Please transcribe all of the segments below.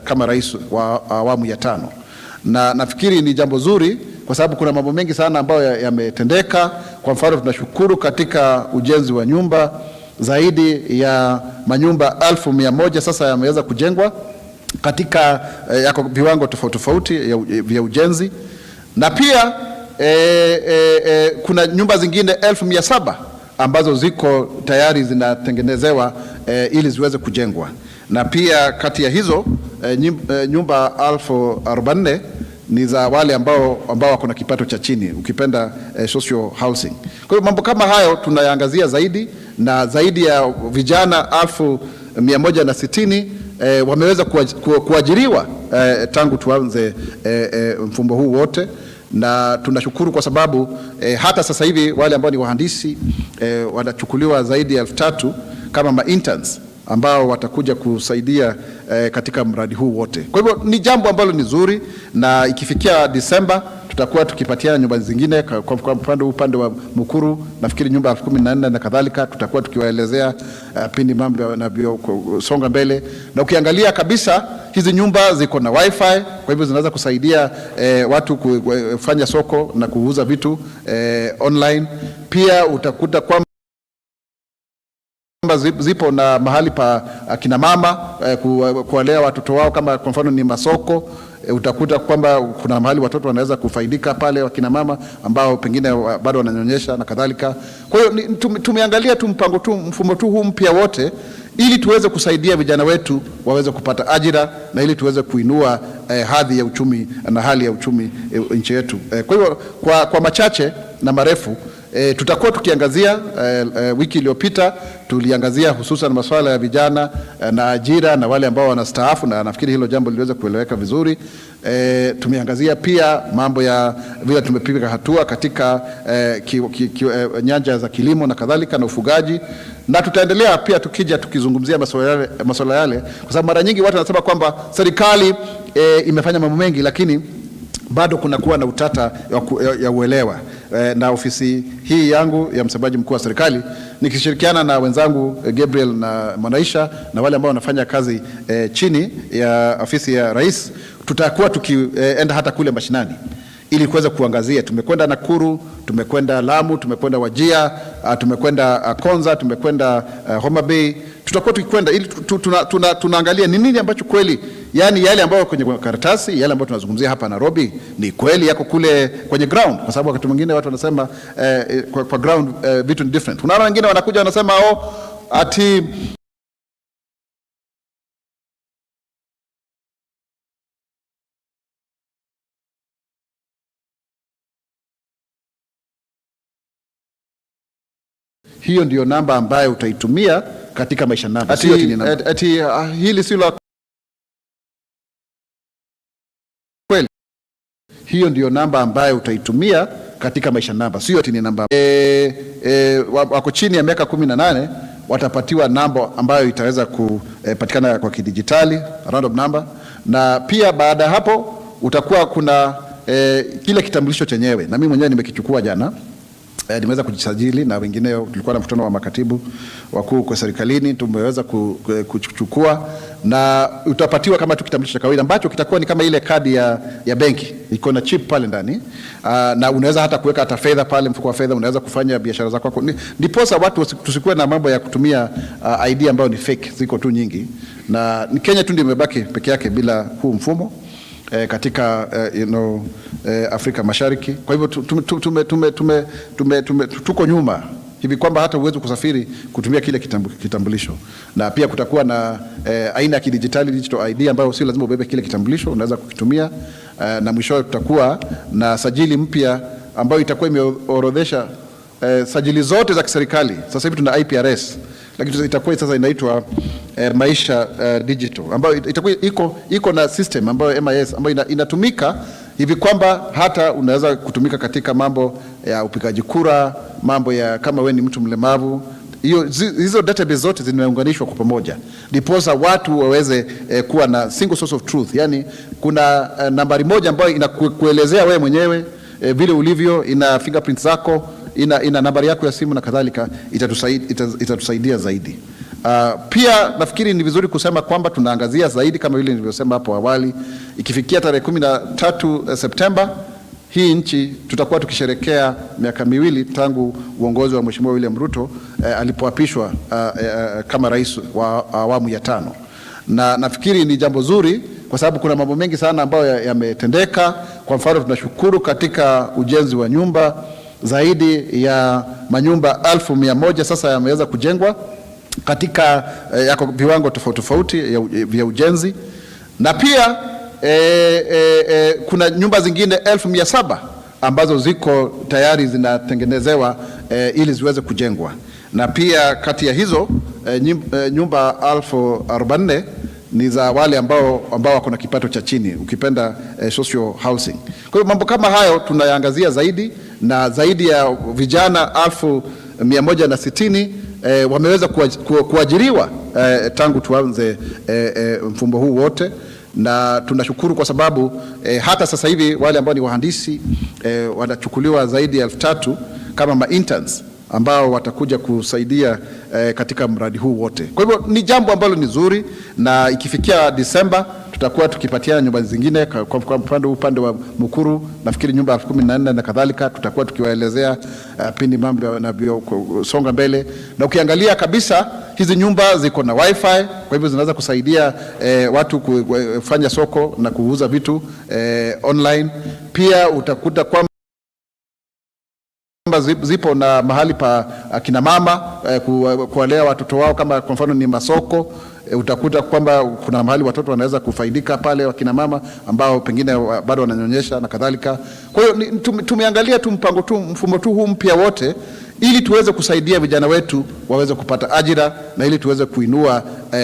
kama rais wa awamu ya 5, na nafikiri ni jambo zuri kwa sababu kuna mambo mengi sana ambayo yametendeka. Kwa mfano, tunashukuru katika ujenzi wa nyumba, zaidi ya manyumba 1,100 sasa yameweza kujengwa katika yako viwango tofauti vya ujenzi, na pia kuna nyumba zingine 1,700 ambazo ziko tayari zinatengenezewa ili ziweze kujengwa, na pia kati ya hizo nyumba 1,044 ni za wale ambao wako na kipato cha chini, ukipenda social housing. Kwa hiyo mambo kama hayo tunayaangazia zaidi, na zaidi ya vijana 160 wameweza kuajiriwa tangu tuanze mfumo huu wote, na tunashukuru kwa sababu hata sasa hivi wale ambao ni wahandisi wanachukuliwa zaidi ya 3,000 kama interns ambao watakuja kusaidia katika mradi huu wote. Kwa hivyo ni jambo ambalo ni zuri, na ikifikia Disemba tutakuwa tukipatiana nyumba zingine kwa upande wa Mukuru, nafikiri nyumba 14,000 na kadhalika. Tutakuwa tukiwaelezea pindi mambo yanavyosonga mbele, na ukiangalia kabisa hizi nyumba ziko na wifi, kwa hivyo zinaweza kusaidia watu kufanya soko na kuuza vitu online. Pia utakuta kwamba zipo na mahali pa akina mama kuwalea watoto wao, kama kwa mfano ni masoko. Utakuta kwamba kuna mahali watoto wanaweza kufaidika pale, wakina mama ambao pengine bado wananyonyesha na kadhalika. Kwa hiyo tumeangalia mfumo huu mpya wote ili tuweze kusaidia vijana wetu waweze kupata ajira, na ili tuweze kuinua hadhi ya uchumi na hali ya uchumi nchi yetu. Kwa hiyo kwa machache na marefu tutakuwa tukiangazia wiki iliyopita tuliangazia hususan masuala ya vijana na ajira na wale ambao wanastaafu, na nafikiri hilo jambo liliweza kueleweka vizuri. Tumeangazia pia mambo ya vile tumepiga hatua katika nyanja za kilimo na kadhalika na ufugaji, na tutaendelea pia tukizungumzia masuala yale, kwa sababu mara nyingi watu wanasema kwamba serikali imefanya mambo mengi, lakini bado kuna kuwa na utata ya uelewa. Na ofisi hii yangu ya msemaji mkuu wa serikali nikishirikiana na wenzangu Gabriel na Mwanaisha na wale ambao wanafanya kazi chini ya ofisi ya rais, tutakuwa tukienda hata kule mashinani ili kuweza kuangazia. Tumekwenda Nakuru, tumekwenda Lamu, tumekwenda Wajia, tumekwenda Konza, tumekwenda Homa Bay. Tutakuwa tukikwenda ili tunaangalia ni nini ambacho kweli, yani yale ambayo kwenye karatasi, yale ambayo tunazungumzia hapa Nairobi ni kweli yako kule kwenye ground, kwa sababu wakati mwingine watu wanasema kwa ground vitu ni different. Unaona wengine wanakuja wanasema ati hiyo ndio namba ambayo utaitumia katika maisha namba. Ati hili si la kweli. Hiyo ndio namba ambayo utaitumia katika maisha namba, sio ati ni namba. Wako chini ya miaka 18 watapatiwa namba ambayo itaweza kupatikana kwa kidijitali, random number, na pia baada ya hapo utakuwa kuna kile kitambulisho chenyewe, na mimi mwenyewe nimekichukua jana. Nimeweza kujisajili na wengineo, tulikuwa na mkutano wa makatibu wakuu kwa serikalini, tumeweza kuchukua, na utapatiwa kama tu kitambulisho cha kawaida ambacho kitakuwa ni kama ile kadi ya benki, iko na chip pale ndani, na unaweza hata kuweka hata fedha pale, mfuko wa fedha, unaweza kufanya biashara zako. Ndiposa watu tusikuwe na mambo ya kutumia ID ambayo ni fake, ziko tu nyingi, na ni Kenya tu ndio imebaki peke yake bila huu mfumo katika Afrika Mashariki. Kwa hivyo tuko nyuma hivi kwamba hata uwezo kusafiri kutumia kile kitambulisho, na pia kutakuwa na aina ya kidijitali, digital ID, ambayo sio lazima ubebe kile kitambulisho, unaweza kukitumia, na mwishowe tutakuwa na sajili mpya ambayo itakuwa imeorodhesha sajili zote za kiserikali. Sasa hivi tuna IPRS, lakini itakuwa sasa inaitwa maisha digital, ambayo itakuwa iko na system ambayo MIS ambayo inatumika hivi kwamba hata unaweza kutumika katika mambo ya upigaji kura, mambo ya kama wewe ni mtu mlemavu. Hizo database zote zimeunganishwa kwa pamoja, ndiposa watu waweze kuwa na single source of truth. Yani kuna nambari moja ambayo inakuelezea wewe mwenyewe vile ulivyo, ina fingerprints zako, ina nambari yako ya simu na kadhalika. Itatusaidia zaidi. Pia nafikiri ni vizuri kusema kwamba tunaangazia zaidi kama vile nilivyosema hapo awali, ikifikia tarehe 13 Septemba hii nchi tutakuwa tukisherekea miaka miwili tangu uongozi wa Mheshimiwa William Ruto alipoapishwa kama rais wa awamu ya 5. Na nafikiri ni jambo zuri kwa sababu kuna mambo mengi sana ambayo yametendeka. Kwa mfano, tunashukuru katika ujenzi wa nyumba, zaidi ya manyumba 1,100 sasa yameweza kujengwa katika yako viwango tofauti tofauti vya ujenzi, na pia kuna nyumba zingine 1,700 ambazo ziko tayari zinatengenezewa ili ziweze kujengwa, na pia kati ya hizo nyumba 1,044 ni za wale ambao wako na kipato cha chini, ukipenda social housing. Kwa hiyo mambo kama hayo tunayaangazia zaidi, na zaidi ya vijana 160 wameweza kuajiriwa tangu tuanze mfumo huu wote, na tunashukuru kwa sababu hata sasa hivi wale ambao ni wahandisi wanachukuliwa zaidi ya 3,000 kama interns ambao watakuja kusaidia katika mradi huu wote. Kwa hivyo ni jambo ambalo ni zuri, na ikifikia Disemba tutakuwa tukipatiana nyumba zingine. Kwa upande wa Mukuru nafikiri nyumba 14,000 na kadhalika, tutakuwa tukiwaelezea pindi mambo yanavyosonga mbele. Na ukiangalia kabisa hizi nyumba ziko na wifi, kwa hivyo zinaweza kusaidia watu kufanya soko na kuuza vitu online. Pia utakuta kwamba zipo na mahali pa akina mama kuwalea watoto wao, kama kwa mfano ni masoko. Utakuta kwamba kuna mahali watoto wanaweza kufaidika pale, wakina mama ambao pengine bado wananyonyesha na kadhalika. Kwa hiyo tumeangalia mfumo huu mpya wote ili tuweze kusaidia vijana wetu waweze kupata ajira, na ili tuweze kuinua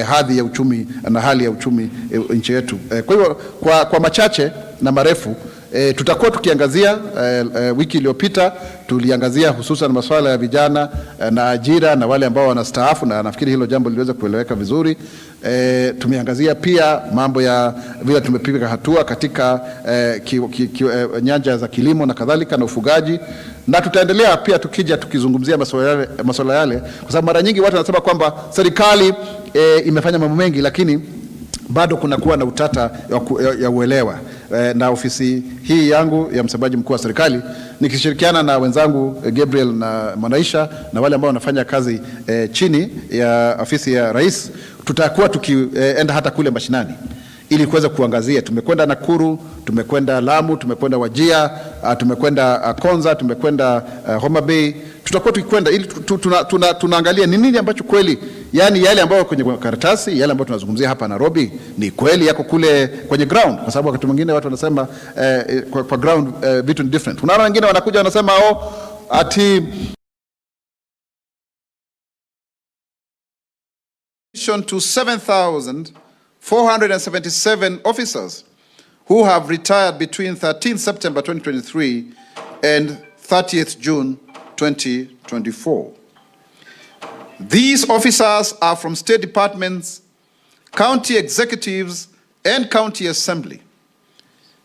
hadhi ya uchumi na hali ya uchumi nchi yetu. Kwa hiyo kwa machache na marefu tutakuwa tukiangazia wiki iliyopita tuliangazia hususan masuala ya vijana na ajira na wale ambao wanastaafu, na nafikiri hilo jambo liliweza kueleweka vizuri. Tumeangazia pia mambo ya vile tumepiga hatua katika nyanja za kilimo na kadhalika na ufugaji, na tutaendelea pia tukizungumzia masuala yale, kwa sababu mara nyingi watu wanasema kwamba serikali imefanya mambo mengi, lakini bado kunakuwa na utata ya uelewa. Na ofisi hii yangu ya msemaji mkuu wa serikali nikishirikiana na wenzangu Gabriel na Mwanaisha na wale ambao wanafanya kazi chini ya ofisi ya rais, tutakuwa tukienda hata kule mashinani ili kuweza kuangazia. Tumekwenda Nakuru, tumekwenda Lamu, tumekwenda Wajia, tumekwenda Konza, tumekwenda Homa Bay. Tutakuwa tukikwenda ili tunaangalia ni nini ambacho kweli, yani yale ambayo kwenye karatasi, yale ambayo tunazungumzia hapa Nairobi ni kweli yako kule kwenye ground, kwa sababu wakati mwingine watu wanasema kwa ground vitu ni different. Unaona wengine wanakuja wanasema ati to 7,477 officers who have retired between 13 September 2023 and 30th June 2024. These officers are from state departments, county executives, and county assembly.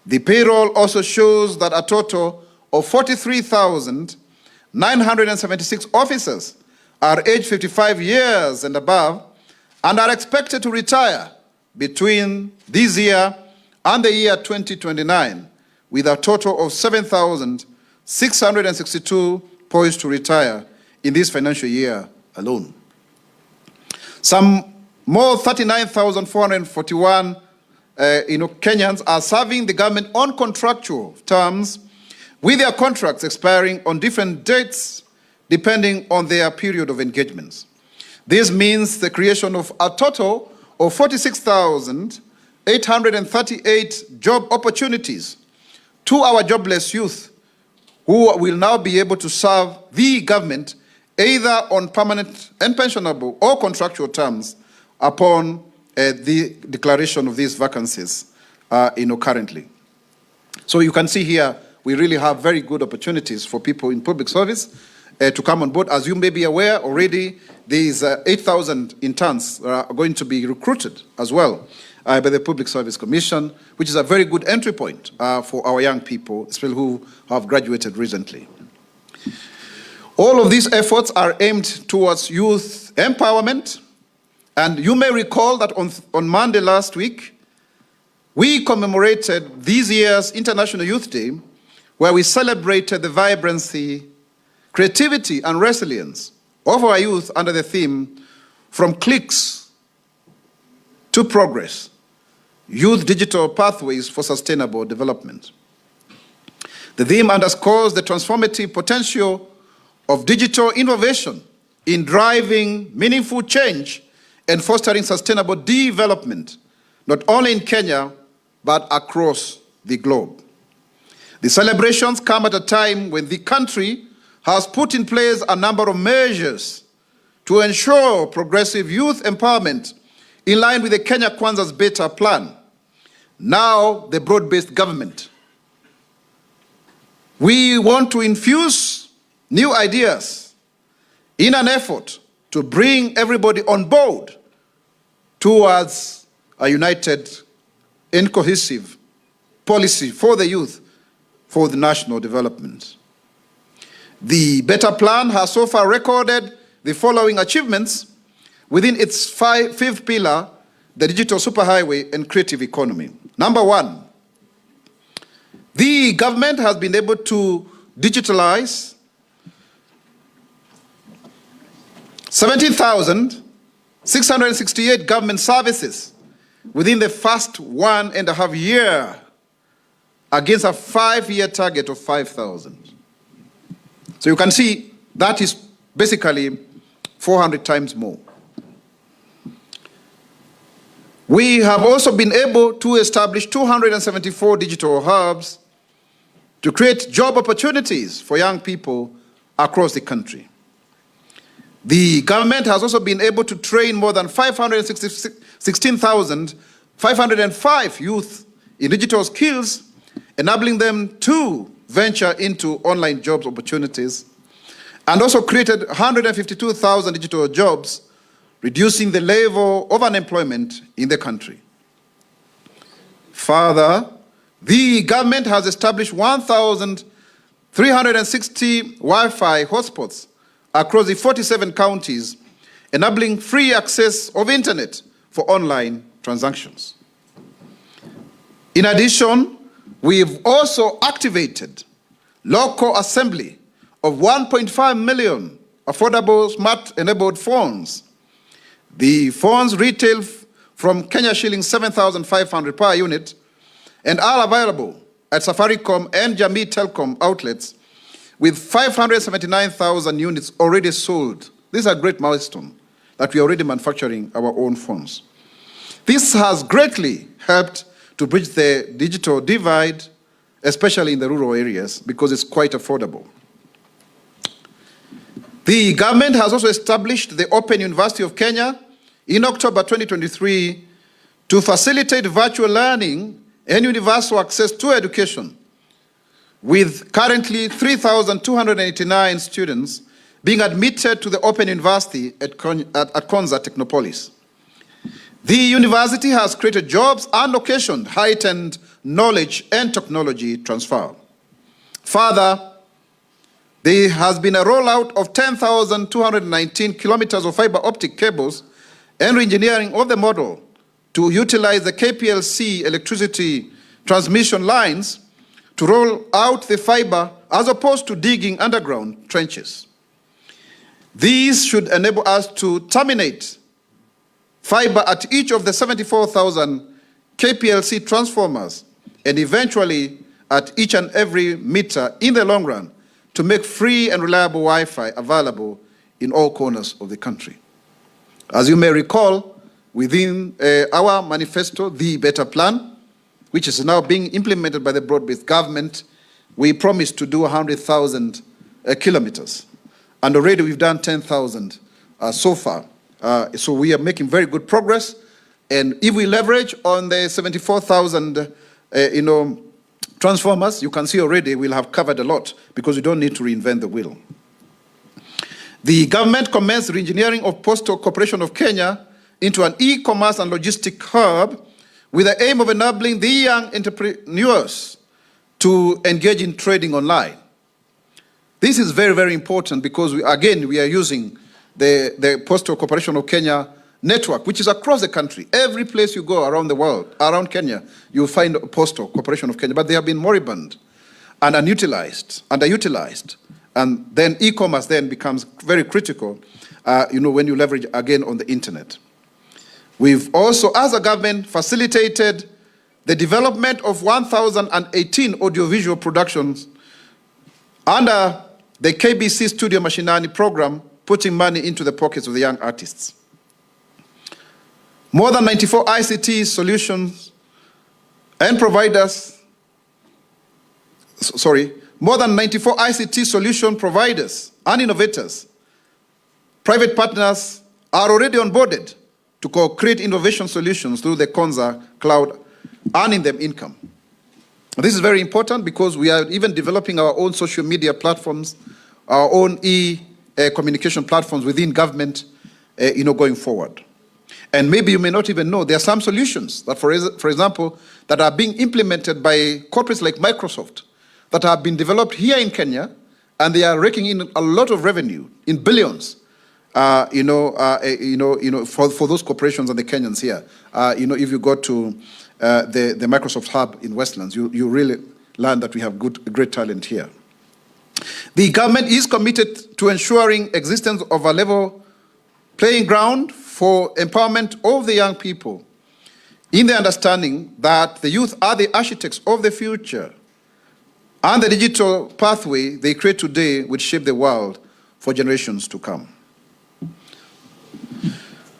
The payroll also shows that a total of 43,976 officers are aged 55 years and above and are expected to retire between this year and the year 2029, with a total of 7,662 poised to retire in this financial year alone. Some more 39,441 Kenyans are serving the government on contractual terms, with their contracts expiring on different dates depending on their period of engagements. This means the creation of a total of 46,838 job opportunities to our jobless youth, who will now be able to serve the government either on permanent and pensionable or contractual terms upon the declaration of these vacancies currently. So you can see here, we really have very good opportunities for people in public service to come on board. As you may be aware already, these 8,000 interns are going to be recruited as well by the Public Service Commission, which is a very good entry point for our young people, especially who have graduated recently. All of these efforts are aimed towards youth empowerment, And you may recall that on Monday last week, we commemorated this year's International Youth Day, where we celebrated the vibrancy, creativity, and resilience of our youth under the theme, From Cliques to Progress, Youth Digital Pathways for Sustainable Development. The theme underscores the transformative potential of digital innovation in driving meaningful change and fostering sustainable development, not only in Kenya, but across the globe. The celebrations come at a time when the country has put in place a number of measures to ensure progressive youth empowerment in line with the Kenya Kwanza's Better Plan, now the broad-based government. We want to infuse new ideas in an effort to bring everybody on board towards a united and cohesive policy for the youth, for the national development. The Better Plan has so far recorded the following achievements within its fifth pillar, the digital superhighway and creative economy. Number one, the government has been able to digitalize 17,668 government services within the first 1.5 years against a 5-year target of 5,000. So you can see that is basically 400 times more. We have also been able to establish 274 digital hubs to create job opportunities for young people across the country. The government has also been able to train more than 516,505 youth in digital skills, enabling them to venture into online jobs opportunities, and also created 152,000 digital jobs, reducing the level of unemployment in the country. Further, the government has established 1,360 Wi-Fi hotspots across the 47 counties, enabling free access of internet for online transactions. In addition, we've also activated local assembly of 1.5 million affordable smart-enabled phones. The phones retail from Kenya shillings 7,500 per unit and are available at Safaricom and Jamii Telecom outlets, with 579,000 units already sold. This is a great milestone that we are already manufacturing our own phones. This has greatly helped to bridge the digital divide, especially in the rural areas, because it's quite affordable. The government has also established the Open University of Kenya in October 2023 to facilitate virtual learning and universal access to education, with currently 3,289 students being admitted to the Open University at Konza Technopolis. The university has created jobs and occasioned heightened knowledge and technology transfer. Further, there has been a rollout of 10,219 kilometers of fiber optic cables and re-engineering of the model to utilize the KPLC electricity transmission lines to roll out the fiber as opposed to digging underground trenches. These should enable us to terminate fiber at each of the 74,000 KPLC transformers and eventually at each and every meter in the long run to make free and reliable Wi-Fi available in all corners of the country. As you may recall, within our manifesto, the Better Plan, which is now being implemented by the broad-based government, we promised to do 100,000 kilometers. And already we've done 10,000 so far. So we are making very good progress. And if we leverage on the 74,000 transformers, you can see already we'll have covered a lot because we don't need to reinvent the wheel. The government commenced re-engineering of Postal Corporation of Kenya into an e-commerce and logistic hub with the aim of enabling the young entrepreneurs to engage in trading online. This is very, very important because, we are using the Postal Corporation of Kenya network, which is across the country. Every place you go around the world, around Kenya, you'll find a Postal Corporation of Kenya, but they have been moribund and underutilized. And then e-commerce then becomes very critical, when you leverage again on the internet. We've also, as a government, facilitated the development of 1,018 audiovisual productions under the KBC Studio Mashinani program, putting money into the pockets of the young artists. More than 94 ICT solutions and providers, more than 94 ICT solution providers and innovators, private partners are already onboarded to co-create innovation solutions through the Konza Cloud, earning them income. This is very important because we are even developing our own social media platforms, our own communication platforms within government, going forward. And maybe you may not even know, there are some solutions that, for example, that are being implemented by corporates like Microsoft that have been developed here in Kenya, and they are raking in a lot of revenue, in billions, for those corporations and the Kenyans here. If you go to the Microsoft Hub in Westlands, you really learn that we have great talent here. The government is committed to ensuring existence of a level playing ground for empowerment of the young people in the understanding that the youth are the architects of the future, and the digital pathway they create today will shape the world for generations to come.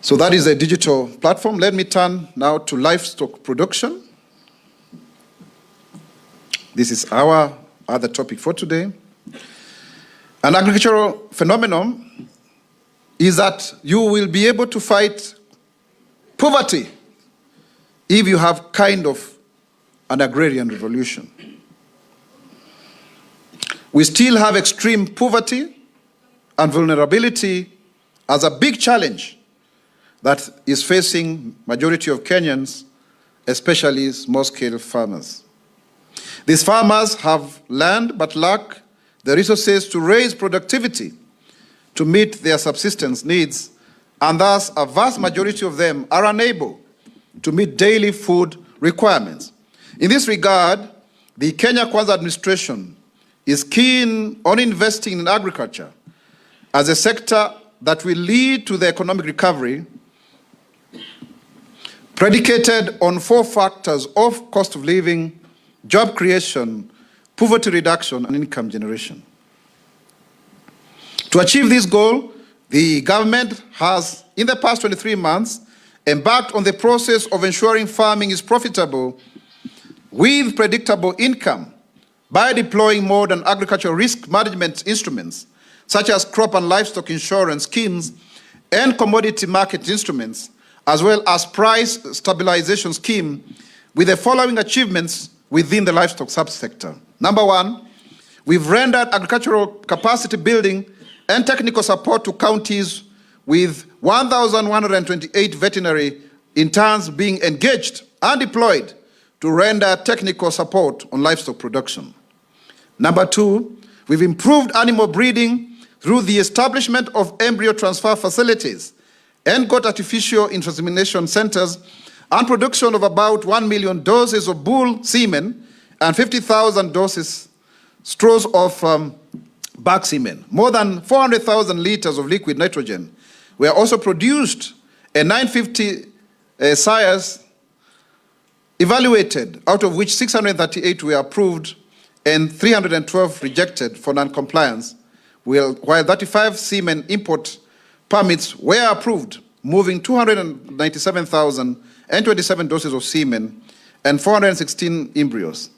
So that is a digital platform. Let me turn now to livestock production. This is our other topic for today. An agricultural phenomenon is that you will be able to fight poverty if you have kind of an agrarian revolution. We still have extreme poverty and vulnerability as a big challenge that is facing majority of Kenyans, especially small-scale farmers. These farmers have land but lack the resources to raise productivity to meet their subsistence needs, and thus a vast majority of them are unable to meet daily food requirements. In this regard, the Kenya Kwanza administration is keen on investing in agriculture as a sector that will lead to the economic recovery, predicated on 4 factors of cost of living, job creation, poverty reduction, and income generation. To achieve this goal, the government has, in the past 23 months, embarked on the process of ensuring farming is profitable with predictable income by deploying modern agricultural risk management instruments, such as crop and livestock insurance schemes and commodity market instruments, as well as price stabilization scheme, with the following achievements within the livestock subsector. Number 1, we've rendered agricultural capacity building and technical support to counties, with 1,128 veterinary interns being engaged and deployed to render technical support on livestock production. Number 2, we've improved animal breeding through the establishment of embryo transfer facilities and got artificial insemination centers and production of about 1 million doses of bull semen and 50,000 straws of bark semen. More than 400,000 liters of liquid nitrogen were also produced, and 950 sires evaluated, out of which 638 were approved and 312 rejected for non-compliance, while 35 semen import permits were approved, moving 297,027 doses of semen and 416 embryos.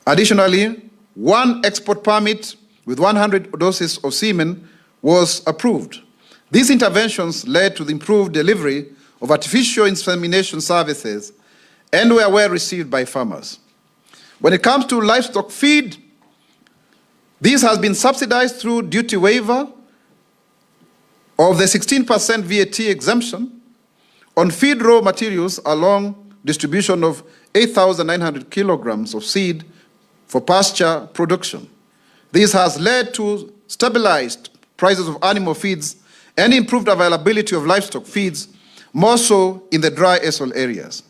Additionally, 1 export permit with 100 doses of semen was approved. These interventions led to the improved delivery of artificial insemination services and were well received by farmers. When it comes to livestock feed, this has been subsidized through duty waiver of the 16% VAT exemption on feed raw materials, along distribution of 8,900 kilograms of seed for pasture production. This has led to stabilized prices of animal feeds and improved availability of livestock feeds, more so in the dry SL areas.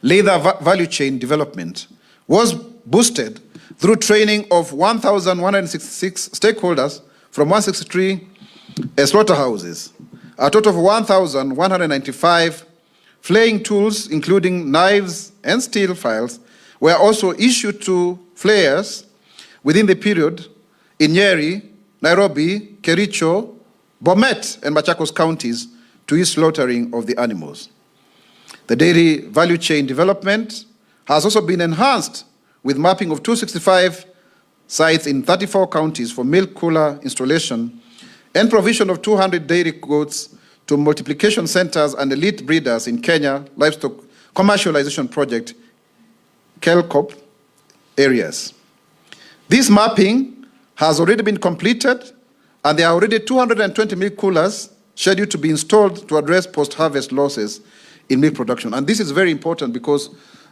Leather value chain development was boosted through training of 1,166 stakeholders from 163 slaughterhouses. A total of 1,195 flaying tools, including knives and steel files, were also issued to flayers within the period in Nyeri, Nairobi, Kericho, Bomet, and Machakos counties to ease slaughtering of the animals. The dairy value chain development has also been enhanced with mapping of 265 sites in 34 counties for milk cooler installation and provision of 200 dairy goats to multiplication centers and elite breeders in Kenya Livestock Commercialization Project, KELCOP areas. This mapping has already been completed, and there are already 220 milk coolers scheduled to be installed to address post-harvest losses in milk production. And this is very important because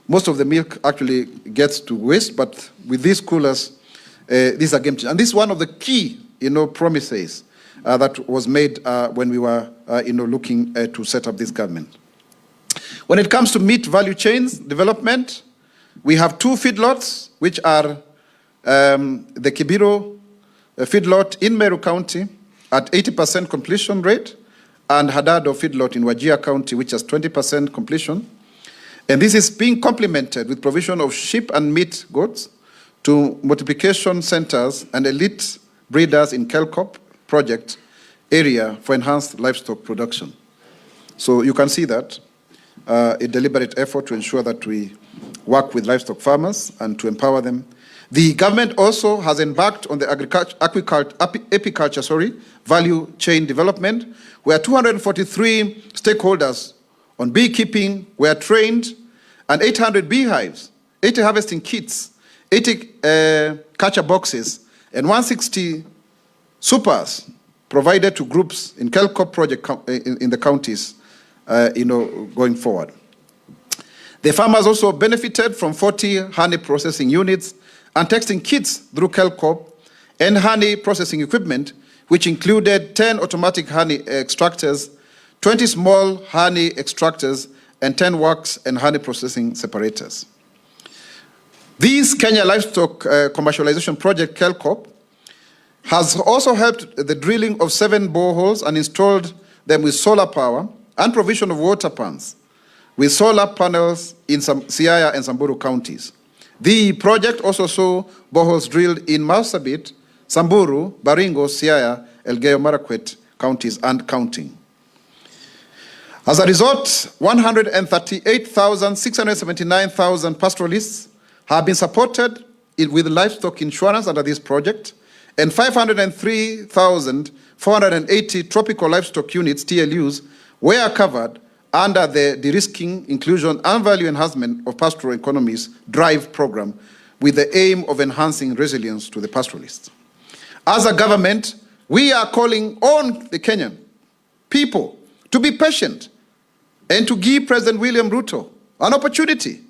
most of the milk actually gets to waste, but with these coolers, these are game changers. And this is one of the key, promises that was made when we were, looking to set up this government. When it comes to meat value chains development, we have 2 feedlots, which are the Kibiro feedlot in Meru County at 80% completion rate, and Hadado feedlot in Wajir County, which has 20% completion. And this is being complemented with provision of sheep and meat goats to multiplication centers and elite breeders in KELCOP project area for enhanced livestock production. So you can see that a deliberate effort to ensure that we work with livestock farmers and to empower them. The government also has embarked on the apiculture value chain development, where 243 stakeholders on beekeeping were trained, and 800 beehives, 80 harvesting kits, 80 catcher boxes, and 160 supers provided to groups in KELCOP project in the counties, going forward. The farmers also benefited from 40 honey processing units and testing kits through KELCOP and honey processing equipment, which included 10 automatic honey extractors, 20 small honey extractors, and 10 wax and honey processing separators. This Kenya Livestock Commercialization Project, KELCOP, has also helped the drilling of 7 boreholes and installed them with solar power and provision of water pans with solar panels in Siaya and Samburu counties. The project also saw boreholes drilled in Marsabit, Samburu, Baringo, Siaya, Elgeyo Marakwet counties and counting. As a result, 138,679,000 pastoralists have been supported with livestock insurance under this project, and 503,480 tropical livestock units, TLUs, were covered under the De-risking, Inclusion and Value Enhancement of Pastoral Economies DRIVE program, with the aim of enhancing resilience to the pastoralists. As a government, we are calling on the Kenyan people to be patient and to give President William Ruto an opportunity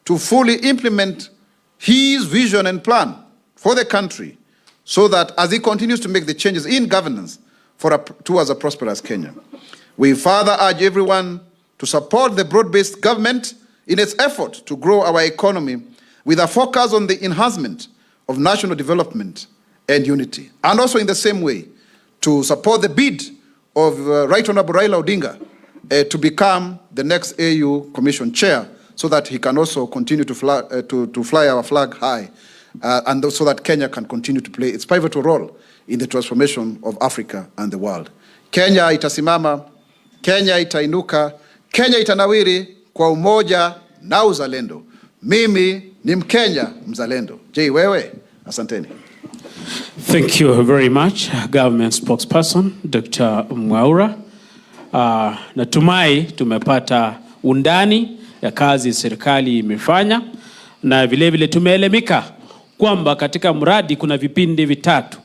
to fully implement his vision and plan for the country, so that as he continues to make the changes in governance towards a prosperous Kenya. We further urge everyone to support the broad-based government in its effort to grow our economy with a focus on the enhancement of national development and unity. And also in the same way, to support the bid of Right Honorable Raila Odinga to become the next AU Commission Chair, so that he can also continue to fly our flag high, and so that Kenya can continue to play its pivotal role in the transformation of Africa and the world. Kenya itasimama, Kenya itainuka, Kenya itanawiri kwa umoja na uzalendo. Mimi ni Mkenya mzalendo. Je, wewe? Asanteni. Thank you very much, Government Spokesperson, Dr. Mwaura. Natumai tumepata undani ya kazi serikali imefanya, na vile vile tumeelemika kwamba katika mradi kuna vipindi vitatu,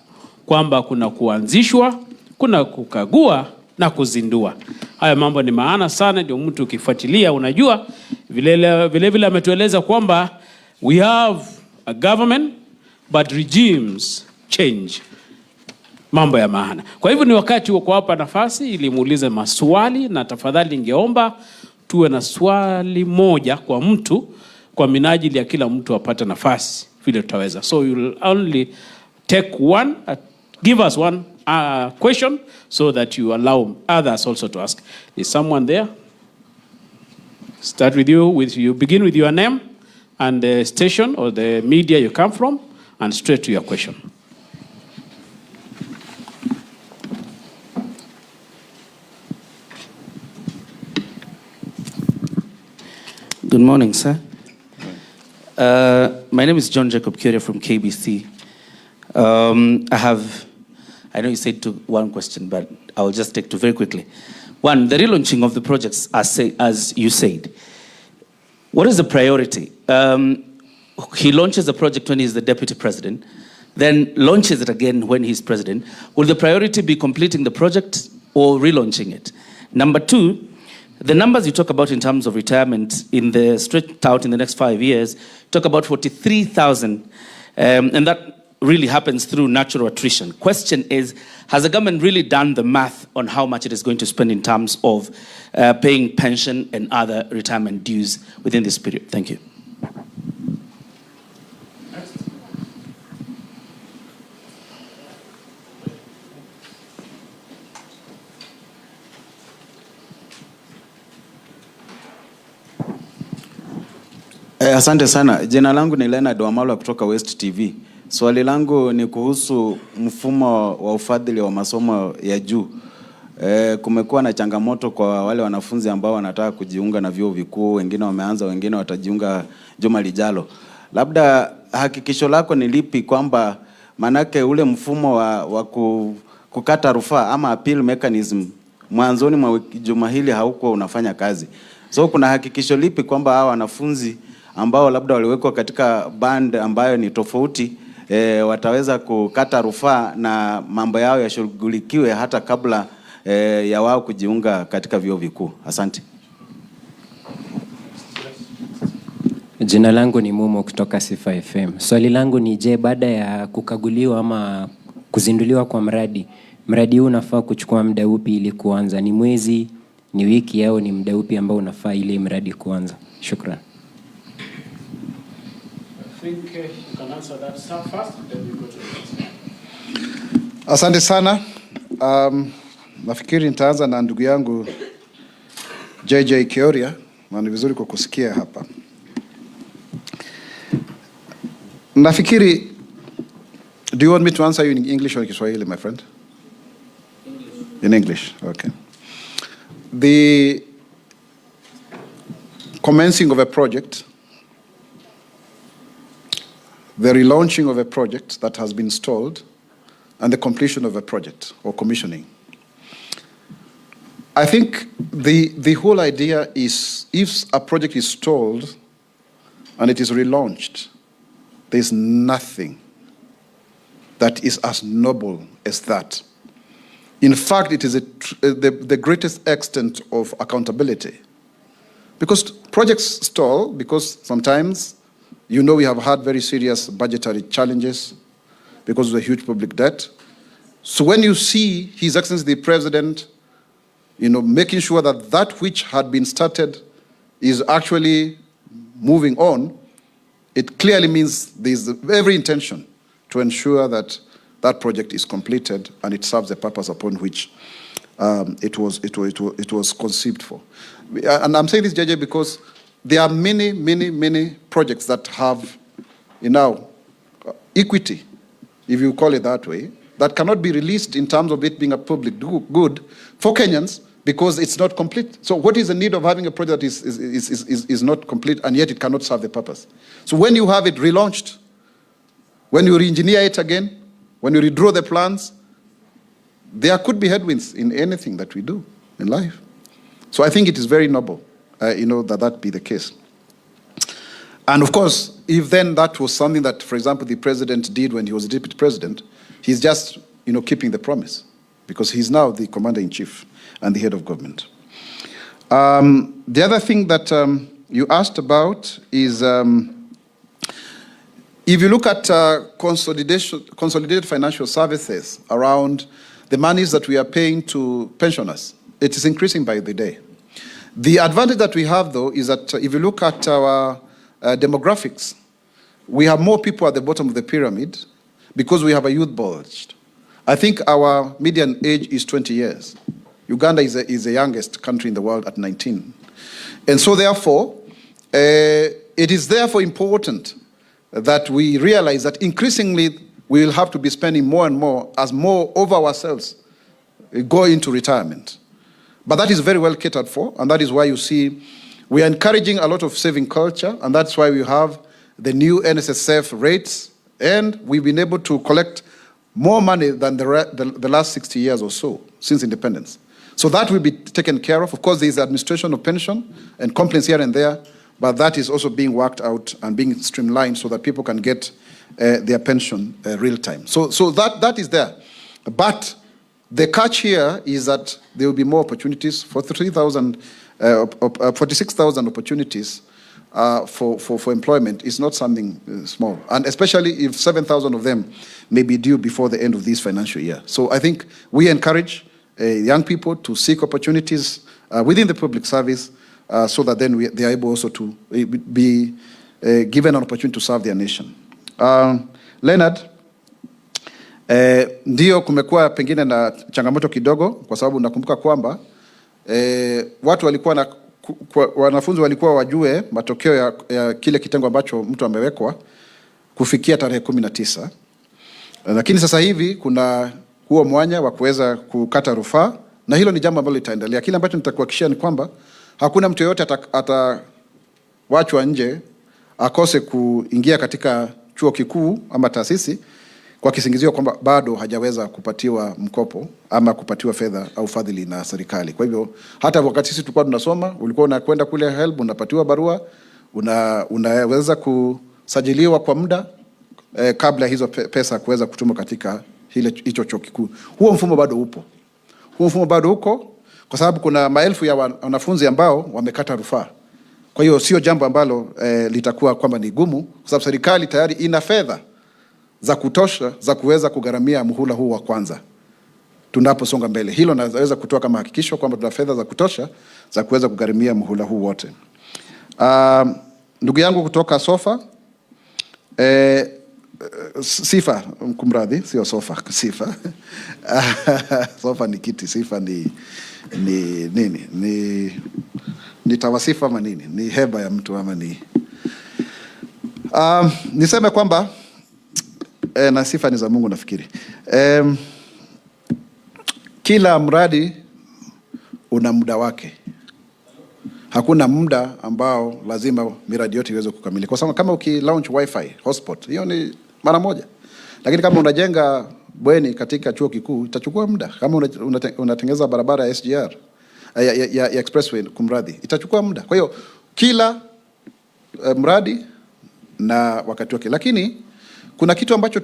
kwamba kuna kuanzishwa, kuna kukagua na kuzindua. Haya mambo ni maana sana, ndio mtu ukifuatilia unajua. Vile vile ametueleza kwamba we have a government but regimes change. mambo ya maana. Kwa hivyo ni wakati wa kuwapa nafasi ili muulize maswali, na tafadhali ningeomba tuwe na swali moja kwa mtu kwa minajili ya kila mtu apate nafasi vile tutaweza. So you'll only take one, give us one question so that you allow others also to ask. Is someone there? Start with you. You begin with your name and the station or the media you come from, and straight to your question. Good morning, sir. My name is John Jacob Curia from KBC. I know you said one question, but I will just take two very quickly. One, the relaunching of the projects, as you said. What is the priority? He launches the project when he's the deputy president, then launches it again when he's president. Will the priority be completing the project or relaunching it? Number two, the numbers you talk about in terms of retirement straight out in the next 5 years, talk about 43,000, and that really happens through natural attrition. Question is, has the government really done the math on how much it is going to spend in terms of paying pension and other retirement dues within this period? Thank you. Asante sana. Jina langu ni Leonard Wamalwa kutoka West TV. Swali langu ni kuhusu mfumo wa ufadhili wa masomo ya juu. Kumekuwa na changamoto kwa wale wanafunzi ambao wanataka kujiunga na vyuo vikuu, wengine wameanza, wengine watajiunga juma lijalo. Labda hakikisho lako ni lipi kwamba manake ule mfumo wa kukata rufaa ama appeal mechanism mwanzoni mwa juma hili haukuwa unafanya kazi. So kuna hakikisho lipi kwamba hao wanafunzi ambao labda waliwekwa katika band ambayo ni tofauti wataweza kukata rufaa na mambo yao yashughulikiwe hata kabla ya wao kujiunga katika vyuo vikuu? Asante. Jina langu ni Mumo kutoka Sifa FM. Swali langu ni je, baada ya kukaguliwa ama kuzinduliwa kwa mradi huu unafaa kuchukua muda upi ili kuanza? Ni mwezi, ni wiki, au ni muda upi ambao unafaa ili mradi kuanza? Shukran. I think you can answer that first, then we go to the next. Asante sana. Nafikiri nitaanza na ndugu yangu JJ Kioria, na ni vizuri kwa kusikia hapa. Nafikiri, do you want me to answer you in English or Kiswahili, my friend? English. In English, okay. The commencing of a project, the relaunching of a project that has been stalled, and the completion of a project or commissioning. I think the whole idea is, if a project is stalled and it is relaunched, there's nothing that is as noble as that. In fact, it is the greatest extent of accountability. Because projects stall, because sometimes, you know, we have had very serious budgetary challenges because of the huge public debt. So when you see His Excellency the President, you know, making sure that that which had been started is actually moving on, it clearly means there's every intention to ensure that that project is completed and it serves the purpose upon which it was conceived for. And I'm saying this, JJ, because there are many projects that have, you know, equity, if you call it that way, that cannot be released in terms of it being a public good for Kenyans because it's not complete. So what is the need of having a project that is not complete and yet it cannot serve the purpose? So when you have it relaunched, when you re-engineer it again, when you redraw the plans, there could be headwinds in anything that we do in life. So I think it is very noble, you know, that be the case. And of course, if then that was something that, for example, the president did when he was a deputy president, he's just, you know, keeping the promise because he's now the commander-in-chief and the head of government. The other thing that you asked about is If you look at consolidated financial services around the monies that we are paying to pensioners, it is increasing by the day. The advantage that we have, though, is that if you look at our demographics, we have more people at the bottom of the pyramid because we have a youth bulge. I think our median age is 20 years. Uganda is the youngest country in the world at 19. And so therefore, it is therefore important that we realize that increasingly we will have to be spending more and more as more of ourselves go into retirement. But that is very well catered for, and that is why you see we are encouraging a lot of saving culture, and that's why we have the new NSSF rates, and we've been able to collect more money than the last 60 years or so since independence. So that will be taken care of. Of course, there is the administration of pension and complaints here and there, but that is also being worked out and being streamlined so that people can get their pension real time. So that is there. But the catch here is that there will be more opportunities for 46,000 opportunities for employment is not something small, and especially if 7,000 of them may be due before the end of this financial year. So I think we encourage young people to seek opportunities within the public service so that then they are able also to be given an opportunity to serve their nation. Leonard, ndio kumekuwa pengine na changamoto kidogo kwa sababu nakumbuka kwamba watu walikuwa wanafunzi walikuwa wajue matokeo ya kile kitengo ambacho mtu amewekwa kufikia tarehe 19. Lakini sasa hivi kuna huo mwanya wa kuweza kukata rufaa, na hilo ni jambo ambalo litaendelea. Kile ambacho nitakuhakikishia ni kwamba hakuna mtu yeyote atawachwa nje akose kuingia katika chuo kikuu ama taasisi kwa kisingizio kwamba bado hajaweza kupatiwa mkopo ama kupatiwa fedha au fadhili na serikali. Kwa hivyo hata wakati sisi tulikuwa tunasoma, ulikuwa unakwenda kule HELB, unapatiwa barua, unaweza kusajiliwa kwa muda kabla hizo pesa kuweza kutumwa katika hicho chuo kikuu. Huo mfumo bado upo. Huo mfumo bado uko kwa sababu kuna maelfu ya wanafunzi ambao wamekata rufaa. Kwa hiyo sio jambo ambalo litakuwa kwamba ni gumu kwa sababu serikali tayari ina fedha za kutosha za kuweza kugharamia muhula huu wa kwanza tunaposonga mbele. Hilo naweza kutoa kama hakikisho kwamba tuna fedha za kutosha za kuweza kugharamia muhula huu wote. Ndugu yangu kutoka Sofa, Sifa, kumradhi, sio Sofa, Sifa. Sofa ni kiti, Sifa ni nini? Ni tawasifa ama nini? Ni heba ya mtu ama ni niseme kwamba na sifa ni za Mungu nafikiri. Kila mradi una muda wake. Hakuna muda ambao lazima miradi yote iweze kukamilika. Kwa sababu kama ukilaunch wifi hotspot, hiyo ni mara moja. Lakini kama unajenga bweni katika chuo kikuu itachukua muda. Kama unatengeneza barabara ya SGR ya expressway kumradhi, itachukua muda. Kwa hiyo kila mradi na wakati wake. Lakini kuna kitu ambacho